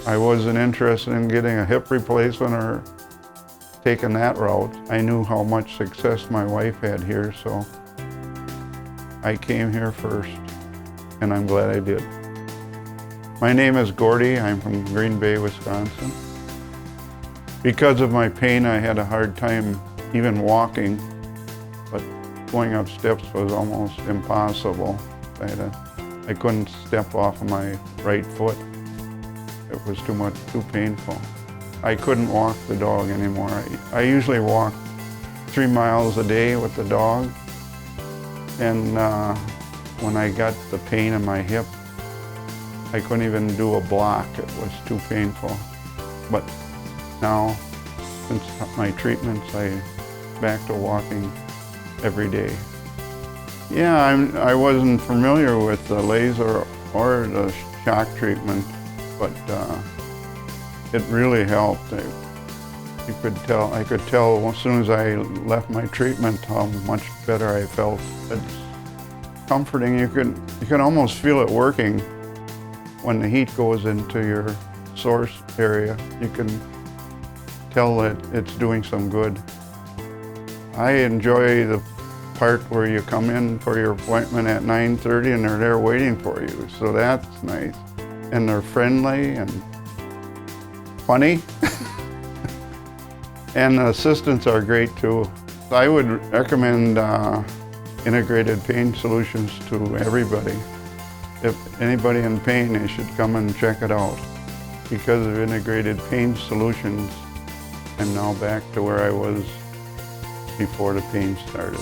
I wasn't interested in getting a hip replacement or taking that route. I knew how much success my wife had here, so I came here first, and I'm glad I did. My name is Gordy. I'm from Green Bay, Wisconsin. Because of my pain, I had a hard time even walking, but going up steps was almost impossible. I couldn't step off of my right foot. It was too painful. I couldn't walk the dog anymore. I usually walk 3 miles a day with the dog, and when I got the pain in my hip, I couldn't even do a block. It was too painful. But now, since my treatments, I'm back to walking every day. Yeah, I wasn't familiar with the laser or the shock treatment, but it really helped. I could tell as soon as I left my treatment how much better I felt. It's comforting. You can almost feel it working when the heat goes into your source area. You can tell that it's doing some good. I enjoy the part where you come in for your appointment at 9:30 and they're there waiting for you, so that's nice. And they're friendly and funny. And the assistants are great too. I would recommend integrated pain solutions to everybody. If anybody in pain, they should come and check it out. Because of integrated pain solutions, I'm now back to where I was before the pain started.